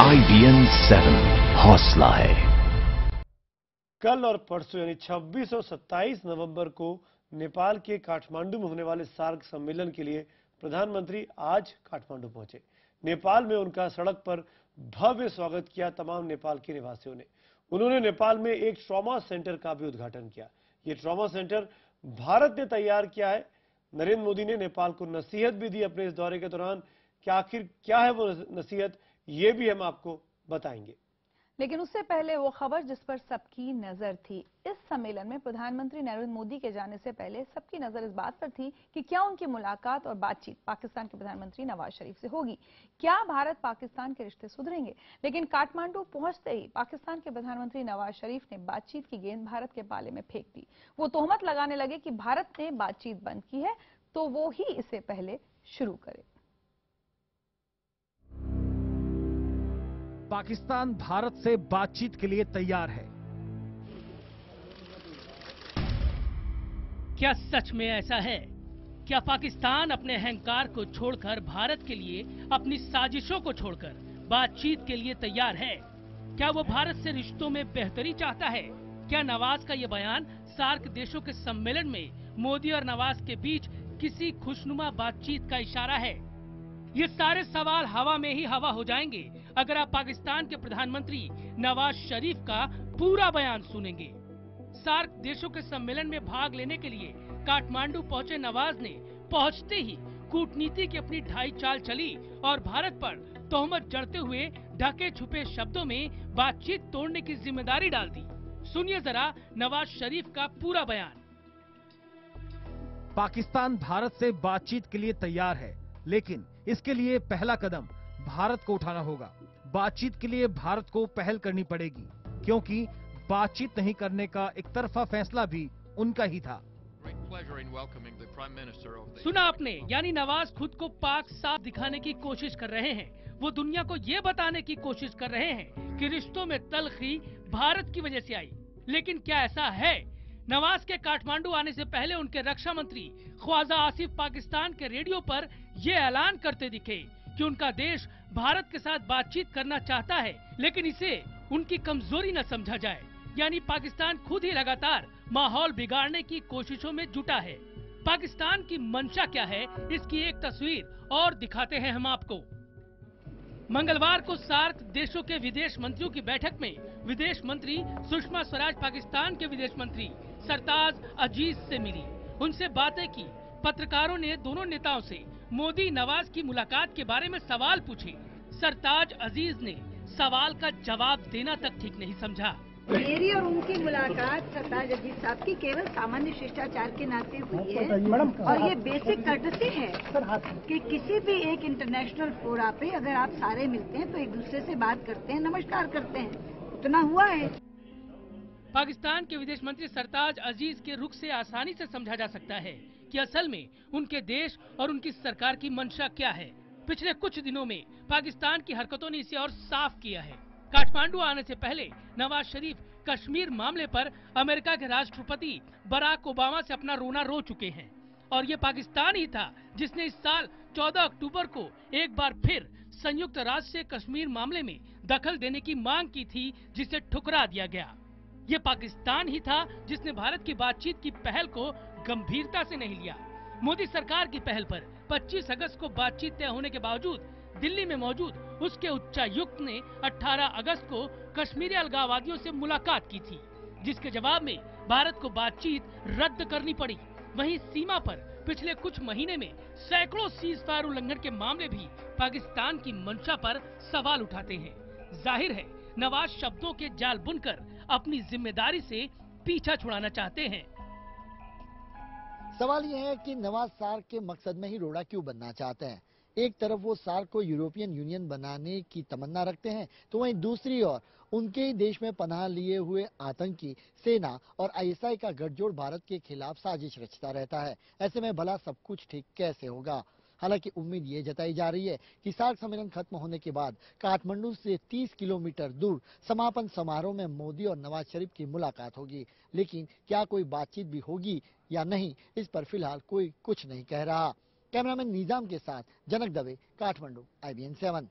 IBN 7 हौसला है। कल और परसों यानी 26 और 27 नवंबर को नेपाल के काठमांडू में होने वाले सार्क सम्मेलन के लिए प्रधानमंत्री आज काठमांडू पहुंचे। नेपाल में उनका सड़क पर भव्य स्वागत किया तमाम नेपाल के निवासियों ने। उन्होंने नेपाल में एक ट्रॉमा सेंटर का भी उद्घाटन किया। ये ट्रॉमा सेंटर भारत ने तैयार किया है। नरेंद्र मोदी ने नेपाल को नसीहत भी दी अपने इस दौरे के दौरान। क्या आखिर क्या है वो नसीहत, ये भी हम आपको बताएंगे। लेकिन उससे पहले वो खबर जिस पर सबकी नजर थी। इस सम्मेलन में प्रधानमंत्री नरेंद्र मोदी के जाने से पहले सबकी नजर इस बात पर थी कि क्या उनकी मुलाकात और बातचीत पाकिस्तान के प्रधानमंत्री नवाज शरीफ से होगी। क्या भारत पाकिस्तान के रिश्ते सुधरेंगे। लेकिन काठमांडू पहुंचते ही पाकिस्तान के प्रधानमंत्री नवाज शरीफ ने बातचीत की गेंद भारत के पाले में फेंक दी। वो तोहमत लगाने लगे कि भारत ने बातचीत बंद की है तो वो ही इसे पहले शुरू करे। पाकिस्तान भारत से बातचीत के लिए तैयार है। क्या सच में ऐसा है? क्या पाकिस्तान अपने अहंकार को छोड़कर भारत के लिए अपनी साजिशों को छोड़कर बातचीत के लिए तैयार है? क्या वो भारत से रिश्तों में बेहतरी चाहता है? क्या नवाज का ये बयान सार्क देशों के सम्मेलन में मोदी और नवाज के बीच किसी खुशनुमा बातचीत का इशारा है? ये सारे सवाल हवा में ही हवा हो जाएंगे अगर आप पाकिस्तान के प्रधानमंत्री नवाज शरीफ का पूरा बयान सुनेंगे। सार्क देशों के सम्मेलन में भाग लेने के लिए काठमांडू पहुंचे नवाज ने पहुंचते ही कूटनीति की अपनी ढाई चाल चली और भारत पर तोहमत जड़ते हुए ढके छुपे शब्दों में बातचीत तोड़ने की जिम्मेदारी डाल दी। सुनिए जरा नवाज शरीफ का पूरा बयान। पाकिस्तान भारत से बातचीत के लिए तैयार है, लेकिन इसके लिए पहला कदम भारत को उठाना होगा। बातचीत के लिए भारत को पहल करनी पड़ेगी, क्योंकि बातचीत नहीं करने का एक तरफा फैसला भी उनका ही था। सुना आपने, यानी नवाज खुद को पाक साफ दिखाने की कोशिश कर रहे हैं। वो दुनिया को ये बताने की कोशिश कर रहे हैं कि रिश्तों में तलखी भारत की वजह से आई। लेकिन क्या ऐसा है? नवाज के काठमांडू आने से पहले उनके रक्षा मंत्री ख्वाजा आसिफ पाकिस्तान के रेडियो पर ये ऐलान करते दिखे कि उनका देश भारत के साथ बातचीत करना चाहता है, लेकिन इसे उनकी कमजोरी न समझा जाए। यानी पाकिस्तान खुद ही लगातार माहौल बिगाड़ने की कोशिशों में जुटा है। पाकिस्तान की मंशा क्या है, इसकी एक तस्वीर और दिखाते हैं हम आपको। मंगलवार को सार्क देशों के विदेश मंत्रियों की बैठक में विदेश मंत्री सुषमा स्वराज पाकिस्तान के विदेश मंत्री सरताज अजीज से मिली, उनसे बातें की। पत्रकारों ने दोनों नेताओं से मोदी नवाज की मुलाकात के बारे में सवाल पूछे। सरताज अजीज ने सवाल का जवाब देना तक ठीक नहीं समझा। मेरी और उनकी मुलाकात सरताज अजीज साहब की केवल सामान्य शिष्टाचार के नाते हुई है और ये बेसिक कर्टसी है कि किसी भी एक इंटरनेशनल फोरा पे अगर आप सारे मिलते हैं तो एक दूसरे से बात करते हैं, नमस्कार करते हैं, उतना हुआ है। पाकिस्तान के विदेश मंत्री सरताज अजीज के रुख से आसानी से समझा जा सकता है कि असल में उनके देश और उनकी सरकार की मंशा क्या है। पिछले कुछ दिनों में पाकिस्तान की हरकतों ने इसे और साफ किया है। काठमांडू आने से पहले नवाज शरीफ कश्मीर मामले पर अमेरिका के राष्ट्रपति बराक ओबामा से अपना रोना रो चुके हैं और ये पाकिस्तान ही था जिसने इस साल 14 अक्टूबर को एक बार फिर संयुक्त राष्ट्र से कश्मीर मामले में दखल देने की मांग की थी, जिसे ठुकरा दिया गया। ये पाकिस्तान ही था जिसने भारत की बातचीत की पहल को गंभीरता से नहीं लिया। मोदी सरकार की पहल पर 25 अगस्त को बातचीत तय होने के बावजूद दिल्ली में मौजूद उसके उच्चायुक्त ने 18 अगस्त को कश्मीरी अलगाववादियों से मुलाकात की थी, जिसके जवाब में भारत को बातचीत रद्द करनी पड़ी। वहीं सीमा पर पिछले कुछ महीने में सैकड़ों सीज फायर उल्लंघन के मामले भी पाकिस्तान की मंशा पर सवाल उठाते हैं। जाहिर है नवाज शब्दों के जाल बुनकर अपनी जिम्मेदारी से पीछा छुड़ाना चाहते हैं। सवाल यह है कि नवाज सार्क के मकसद में ही रोड़ा क्यों बनना चाहते हैं। एक तरफ वो सार्क को यूरोपियन यूनियन बनाने की तमन्ना रखते हैं, तो वहीं दूसरी ओर उनके ही देश में पनाह लिए हुए आतंकी सेना और आईएसआई का गठजोड़ भारत के खिलाफ साजिश रचता रहता है। ऐसे में भला सब कुछ ठीक कैसे होगा। हालांकि उम्मीद ये जताई जा रही है कि सार्क सम्मेलन खत्म होने के बाद काठमांडू से 30 किलोमीटर दूर समापन समारोह में मोदी और नवाज शरीफ की मुलाकात होगी। लेकिन क्या कोई बातचीत भी होगी या नहीं, इस पर फिलहाल कोई कुछ नहीं कह रहा। कैमरामैन निजाम के साथ जनक दवे, काठमांडू, IBN 7।